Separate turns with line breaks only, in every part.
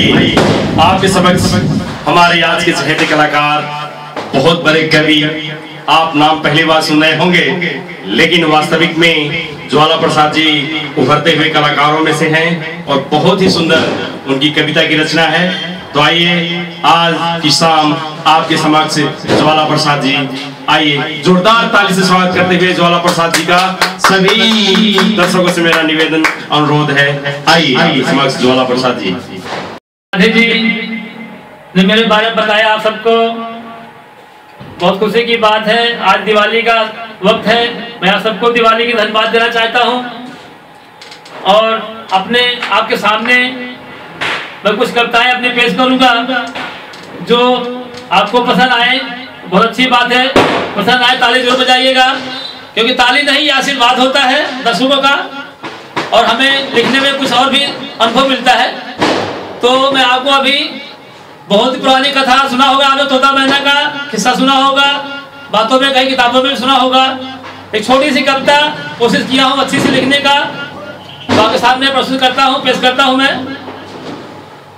आइए आपके समक्ष हमारे आज के चहेते कलाकार, बहुत बड़े कवि, आप नाम पहली बार सुन रहे होंगे, लेकिन वास्तविक में ज्वाला प्रसाद जी उभरते हुए कलाकारों में से हैं और बहुत ही सुंदर उनकी कविता की रचना है। तो आइए आज की शाम आपके समक्ष ज्वाला प्रसाद जी, आइए जोरदार ताली से स्वागत करते हुए ज्वाला प्रसाद जी का सभी दर्शकों से मेरा निवेदन अनुरोध है। आइए आपके समक्ष ज्वाला प्रसाद जी।
राधे जी ने मेरे बारे में बताया, आप सबको बहुत खुशी की बात है। आज दिवाली का वक्त है, मैं आप सबको दिवाली की धन्यवाद देना चाहता हूं और अपने आपके सामने मैं कुछ कविताएं अपनी पेश करूंगा जो आपको पसंद आए। बहुत अच्छी बात है, पसंद आए ताली जरूर बजाइएगा, क्योंकि ताली नहीं आशीर्वाद होता है दर्शकों का और हमें लिखने में कुछ और भी अनुभव मिलता है। तो मैं आपको अभी बहुत पुरानी कथा सुना होगा आपने, तोता मैना का किस्सा सुना होगा, बातों में कई किताबों में सुना होगा। एक छोटी सी कविता कोशिश किया हूँ अच्छी से लिखने का, तो आपके सामने प्रस्तुत करता हूँ, पेश करता हूँ।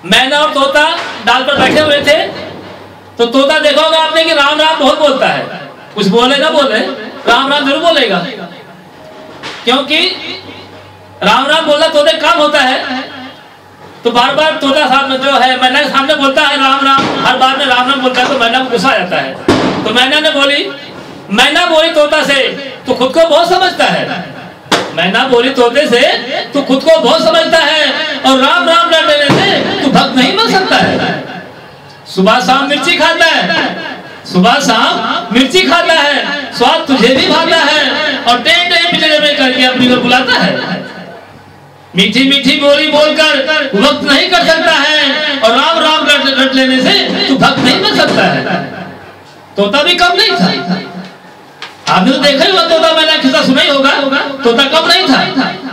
मैना और तोता डाल पर बैठे हुए थे, तो तोता देखा होगा आपने कि राम राम बहुत बोलता है, कुछ बोले ना बोले राम राम जरूर बोलेगा, क्योंकि राम राम बोलना तोते काम होता है। तो बार बार तोता सामने जो है मैना के सामने बोलता है राम राम, हर बार में राम राम बोलता है, तो मैना को गुस्सा आ जाता है। तो मैना बोली तोता से, तू खुद को बहुत समझता है। मैना बोली तोते से, तू खुद को बहुत समझता है और राम राम रट देने से तू भक्त नहीं बन सकता है। सुबह शाम मिर्ची खाता है, सुबह शाम मिर्ची खाता है, स्वाद तुझे भी भाता है और टें टें पिछले में करके अपनी को बुलाता है। मीठी मीठी बोली बोलकर वक्त नहीं कर सकता है और राम राम रट लेने से तू भक्त नहीं बन सकता है। तोता भी कम नहीं था, आपने तो देखा ही होगा, तोता मैना किस्सा सुना ही होगा। तोता कम नहीं था।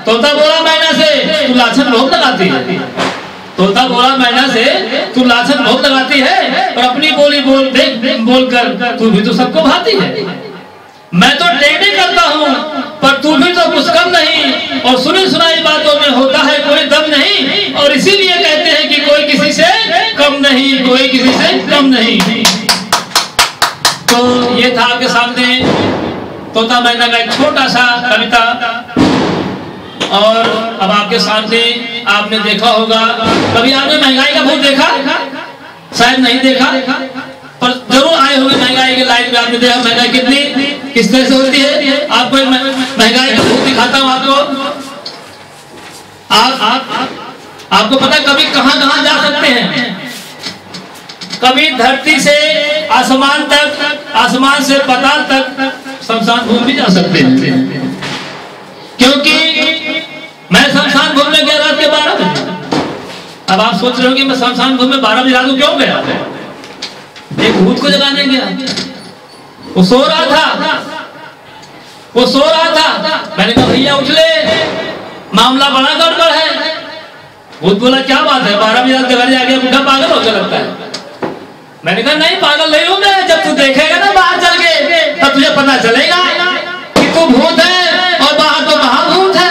तोता बोला मैना से, तू लाछन बहुत लगाती है। तोता बोला मैना से, तू लाछन बहुत लगाती है और अपनी बोली बोलकर तू भी तो सबको भाती है। मैं तो टेढ़े करता हूँ पर तू भी तो कुछ कम नहीं और सुनी सुनाई बातों में होता है कोई दम नहीं, और इसीलिए कहते हैं कि कोई किसी से कम नहीं, कोई किसी से कम नहीं। तो ये था आपके सामने तोता मैना का एक छोटा सा कविता। और अब आपके सामने आपने देखा होगा, कभी आपने महंगाई का भूत देखा? शायद नहीं देखा, पर जरूर आए होंगे महंगाई के लाइन में। आपने देखा महंगाई कितनी किस तरह से होती है। आपको महंगाई का भूत दिखाता हूँ आपको। आपको पता कभी कहां जा सकते हैं? कभी धरती से आसमान तक, आसमान से पाताल तक, शमशान भूमि भी जा सकते हैं। क्योंकि मैं शमशान भूमि में गया रात के 12 बजे। अब आप सोच रहे हो कि मैं शमशान भूमि में 12 बजे रात को क्यों गया? एक भूत को जगाने गया। वो सो रहा था, वो सो रहा था। मैंने कहा भैया उठ ले, मामला बड़ा गड़बड़ है। भूत बोला क्या बात है, 12 बजे रात घर जाके बुढ़ा पागल हो गया लगता है। मैंने कहा नहीं पागल नहीं हूं मैं, जब तू देखेगा ना बाहर चल के तब तुझे पता चलेगा कि तू भूत है और बाहर तो महाभूत है।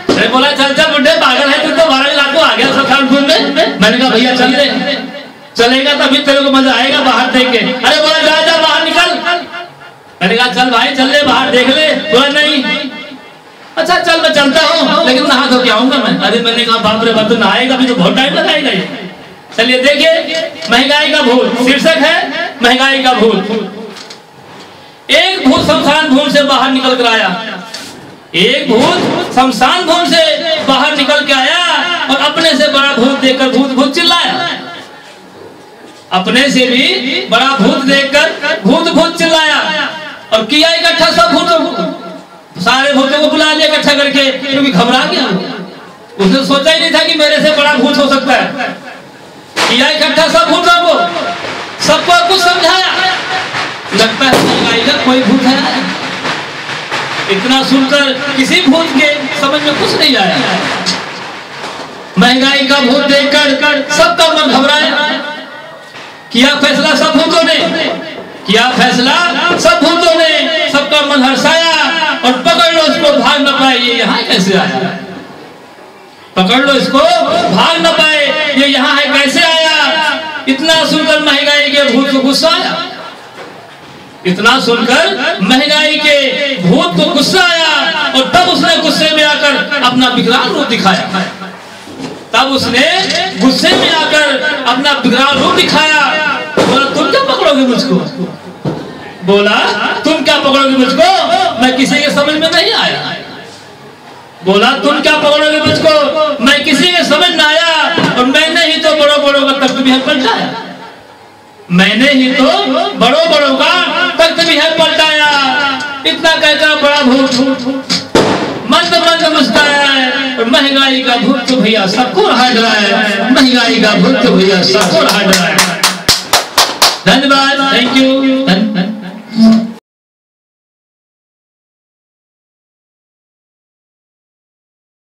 मैंने बोला चल चल बुढ़े पागल है, तू तो 12 रात को आ गया शमशान भूमि में। मैंने कहा भैया चल ले, चलेगा तभी तेरे को मजा आएगा बाहर देख के। अरे बोला जा जा बाहर निकल। मैंने कहा चल भाई चल ले बाहर देख ले। बोला नहीं। अच्छा चल मैं चलता हूँ, लेकिन नहा धो के आऊंगा मैं। अरे मैंने कहा बाप रे बाप, तो नहाएगा भी तो बहुत टाइम लगाएगा ये। चलिए देखिए महंगाई का भूत, शीर्षक है महंगाई का भूत। एक भूत शमशान भूमि से बाहर निकल कर आया। एक भूत शमशान भूमि से बाहर निकल के आया और अपने से बड़ा भूत देखकर भूत भूत चिल्लाया। अपने से भी बड़ा भूत देखकर भूत भूत चिल्लाया और किया इकट्ठा सब भूतों को, सारे भूतों को बुला लिया इकट्ठा करके, क्योंकि घबरा गया। उसने सोचा ही नहीं था कि मेरे से बड़ा भूत हो सकता है। किया इकट्ठा सब भूतों को, सबको कुछ समझाया। लगता है महंगाई का कोई भूत है। इतना सुनकर किसी भूत के समझ में कुछ नहीं आया। महंगाई का भूत देखकर सबका मन घबराया। किया फैसला सब भूतों ने, किया फैसला सब भूतों ने, सबका मन हर्षाया और पकड़ लो उसको, भाग न पाए ये यहाँ कैसे आया। पकड़ लो इसको, भाग न पाए। ये यहाँ है, कैसे आया? इतना सुनकर महंगाई के भूत को गुस्सा आया, इतना सुनकर महंगाई के भूत को गुस्सा आया, और तब उसने गुस्से में आकर अपना विकराल रूप दिखाया। तब उसने गुस्से में आकर अपना विकराल रूप दिखाया। बोला तुम क्या पकड़ोगे मुझको? बोला तुम क्या पकड़ोगे मुझको? मैं किसी के समझ में नहीं आया। बोला तुम क्या पकड़ोगे मुझको? मैं किसी के समझ न आया, और मैंने ही तो बड़ों बड़ों का तख्त भी है पलटाया। मैंने ही तो बड़ों बड़ों का तख्त भी है पलटाया। इतना कहकर बड़ा भूत मंद मंद मुस्कुराया है, और महंगाई का भूत तो भैया सबको रहा है। महंगाई का भूत तो भैया सबको रहा है। धन्यवाद, थैंक यू।